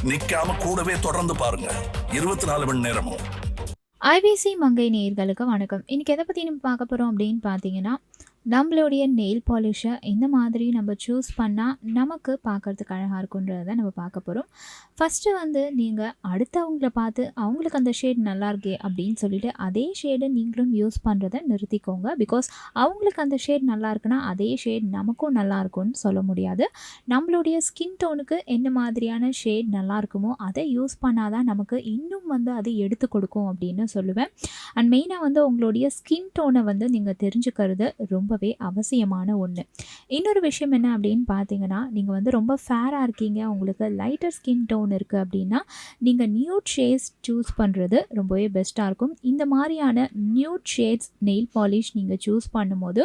நிக்காம கூடவே தொடர்ந்து பாருங்க 24 மணி நேரமும். IBC மங்கை நேயர்களுக்கு வணக்கம். இன்னைக்கு எதை பற்றி நம்ம பார்க்க போகிறோம் அப்படின்னு பார்த்தீங்கன்னா, நம்மளுடைய நெயில் பாலிஷை எந்த மாதிரி நம்ம சூஸ் பண்ணால் நமக்கு பார்க்குறதுக்கு அழகாக இருக்குன்றதை நம்ம பார்க்க போகிறோம். ஃபஸ்ட்டு வந்து நீங்கள் அடுத்தவங்கள பார்த்து அவங்களுக்கு அந்த ஷேட் நல்லா இருக்கே அப்படின்னு சொல்லிட்டு அதே ஷேடை நீங்களும் யூஸ் பண்ணுறதை நிறுத்திக்கோங்க. பிகாஸ் அவங்களுக்கு அந்த ஷேட் நல்லா இருக்குன்னா அதே ஷேட் நமக்கும் நல்லா இருக்கும்னு சொல்ல முடியாது. நம்மளுடைய ஸ்கின் டோனுக்கு என்ன மாதிரியான ஷேட் நல்லா இருக்குமோ அதை யூஸ் பண்ணாதான் நமக்கு இன்னும் வந்து அது எடுத்து கொடுக்கும் அப்படின்னு சொல்லுவேன். அண்ட் மெயினாக வந்து உங்களுடைய ஸ்கின் டோனை வந்து நீங்கள் தெரிஞ்சுக்கிறது ரொம்பவே அவசியமான ஒன்று. இன்னொரு விஷயம் என்ன அப்படின்னு பார்த்தீங்கன்னா, நீங்கள் வந்து ரொம்ப ஃபேராக இருக்கீங்க, உங்களுக்கு லைட்டர் ஸ்கின் டோன் இருக்குது அப்படின்னா நீங்கள் நியூட் ஷேட்ஸ் சூஸ் பண்ணுறது ரொம்பவே பெஸ்ட்டாக இருக்கும். இந்த மாதிரியான நியூட் ஷேட்ஸ் நெயில் பாலிஷ் நீங்கள் சூஸ் பண்ணும்போது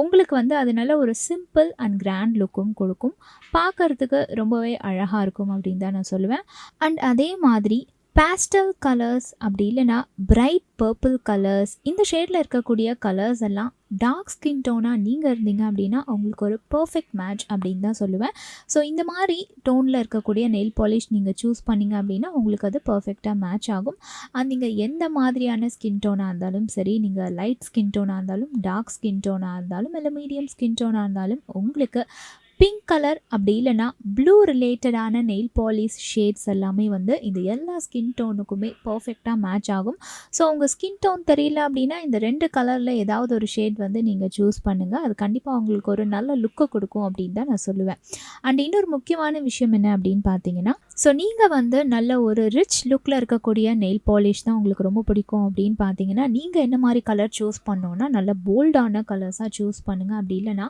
உங்களுக்கு வந்து அதனால ஒரு சிம்பிள் அண்ட் கிராண்ட் லுக்கும் கொடுக்கும், பார்க்குறதுக்கு ரொம்பவே அழகாக இருக்கும் அப்படின்னு தான் நான் சொல்லுவேன். அண்ட் அதே மாதிரி பேஸ்டல் கலர்ஸ் அப்படி இல்லைனா பிரைட் பர்பிள் கலர்ஸ், இந்த ஷேடில் இருக்கக்கூடிய கலர்ஸ் எல்லாம் டார்க் ஸ்கின் டோனாக நீங்கள் இருந்தீங்க அப்படின்னா அவங்களுக்கு ஒரு பர்ஃபெக்ட் மேட்ச் அப்படின்னு தான் சொல்லுவேன். ஸோ இந்த மாதிரி டோனில் இருக்கக்கூடிய நெயில் பாலிஷ் நீங்கள் சூஸ் பண்ணிங்க அப்படின்னா உங்களுக்கு அது பர்ஃபெக்டாக மேட்ச் ஆகும். நீங்கள் எந்த மாதிரியான ஸ்கின் டோனாக இருந்தாலும் சரி, நீங்கள் லைட் ஸ்கின் டோனாக இருந்தாலும், டார்க் ஸ்கின் டோனாக இருந்தாலும், இல்லை மீடியம் ஸ்கின் டோனாக இருந்தாலும், உங்களுக்கு பிங்க் கலர் அப்படி இல்லைனா ப்ளூ ரிலேட்டடான நெயில் பாலிஷ் ஷேட்ஸ் எல்லாமே வந்து இந்த எல்லா ஸ்கின் டோனுக்குமே பர்ஃபெக்டாக மேட்ச் ஆகும். ஸோ உங்கள் ஸ்கின் டோன் தெரியல அப்படின்னா இந்த 2 கலரில் ஏதாவது ஒரு ஷேட் வந்து நீங்கள் சூஸ் பண்ணுங்கள். அது கண்டிப்பாக உங்களுக்கு ஒரு நல்ல லுக்கை கொடுக்கும் அப்படின்னு தான் நான் சொல்லுவேன். அண்ட் இன்னொரு முக்கியமான விஷயம் என்ன அப்படின்னு பார்த்தீங்கன்னா, ஸோ நீங்கள் வந்து நல்ல ஒரு ரிச் லுக்கில் இருக்கக்கூடிய நெயில் பாலிஷ் தான் உங்களுக்கு ரொம்ப பிடிக்கும் அப்படின்னு பார்த்தீங்கன்னா, நீங்கள் என்ன மாதிரி கலர் சூஸ் பண்ணோன்னா நல்ல போல்டான கலர்ஸாக சூஸ் பண்ணுங்கள். அப்படி இல்லைனா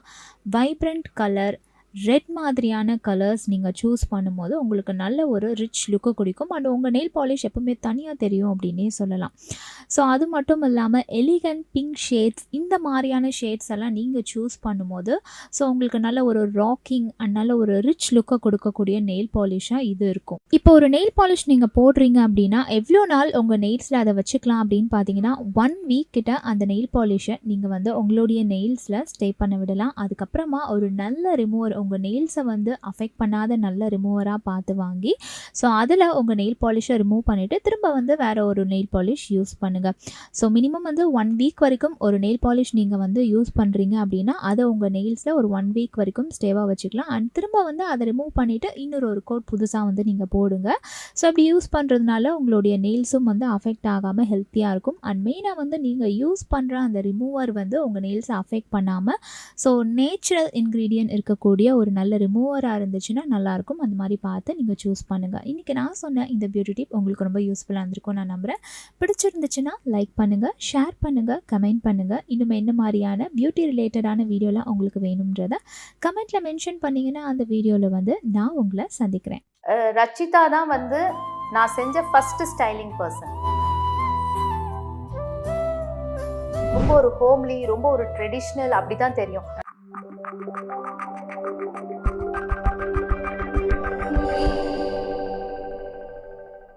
வைப்ரண்ட் கலர், ரெட் மாதிரியான கலர்ஸ் நீங்கள் சூஸ் பண்ணும்போது உங்களுக்கு நல்ல ஒரு ரிச் லுக்கு கொடுக்கும். அண்ட் உங்கள் நெயில் பாலிஷ் எப்பவுமே தனியாக தெரியும் அப்படின்னே சொல்லலாம். ஸோ அது மட்டும் இல்லாமல் எலிகன்ட் பிங்க் ஷேட்ஸ், இந்த மாதிரியான ஷேட்ஸ் எல்லாம் நீங்கள் சூஸ் பண்ணும்போது ஸோ உங்களுக்கு நல்ல ஒரு ராக்கிங் அண்ட் நல்ல ஒரு ரிச் லுக்கை கொடுக்கக்கூடிய நெயில் பாலிஷாக இது இருக்கும். இப்போ ஒரு நெயில் பாலிஷ் நீங்கள் போடுறீங்க அப்படின்னா எவ்வளோ நாள் உங்கள் நெயில்ஸில் அதை வச்சுக்கலாம் அப்படின்னு பார்த்தீங்கன்னா 1 வீக் கிட்ட அந்த நெயில் பாலிஷை நீங்கள் வந்து உங்களுடைய நெயில்ஸில் ஸ்டே பண்ண விடலாம். அதுக்கப்புறமா ஒரு நல்ல ரிமூவர், உங்கள் நெயில்ஸை வந்து அஃபெக்ட் பண்ணாத நல்ல ரிமூவராக பார்த்து வாங்கி ஸோ அதில் உங்கள் நெயில் பாலிஷை ரிமூவ் பண்ணிவிட்டு திரும்ப வந்து வேறு ஒரு நெயில் பாலிஷ் யூஸ் பண்ணுங்கள். ஸோ மினிமம் வந்து 1 வீக் வரைக்கும் ஒரு நெயில் பாலிஷ் நீங்கள் வந்து யூஸ் பண்ணுறீங்க அப்படின்னா அதை உங்கள் நெயில்ஸில் ஒரு 1 வீக் வரைக்கும் ஸ்டேவாக வச்சுக்கலாம். அண்ட் திரும்ப வந்து அதை ரிமூவ் பண்ணிவிட்டு இன்னொரு ஒரு கோட் புதுசாக வந்து நீங்கள் போடுங்க. ஸோ அப்படி யூஸ் பண்ணுறதுனால உங்களுடைய நெயில்ஸும் வந்து அஃபெக்ட் ஆகாமல் ஹெல்த்தியாக இருக்கும். அண்ட் மெயினாக வந்து நீங்கள் யூஸ் பண்ணுற அந்த ரிமூவர் வந்து உங்கள் நெயில்ஸை அஃபெக்ட் பண்ணாமல் ஸோ நேச்சுரல் இன்க்ரீடியன்ட் இருக்கக்கூடிய ஒரு நல்ல ரிமூவராக இருந்துச்சுன்னா நல்லாயிருக்கும். அந்த மாதிரி பார்த்து நீங்கள் சூஸ் பண்ணுங்கள். இன்றைக்கி நான் சொன்ன இந்த பியூட்டி டிப் உங்களுக்கு ரொம்ப யூஸ்ஃபுல்லாக இருந்திருக்கும் நான் நம்புகிறேன். பிடிச்சிருந்துச்சுன்னா லைக் பண்ணுங்கள், ஷேர் பண்ணுங்கள், கமெண்ட் பண்ணுங்கள். இன்னும் என்ன மாதிரியான பியூட்டி ரிலேட்டடான வீடியோலாம் உங்களுக்கு வேணுன்றதை கமெண்ட்டில் மென்ஷன் பண்ணிங்கன்னா அந்த வீடியோவில் வந்து நான் உங்களை சந்திக்கிறேன். ரச்சிதா தான் வந்து நான் செஞ்ச ஃபர்ஸ்ட் ஸ்டைலிங் பர்சன். ரொம்ப ஒரு ஹோம்லி, ரொம்ப ஒரு ட்ரெடிஷ்னல் அப்படி தான் தெரியும்.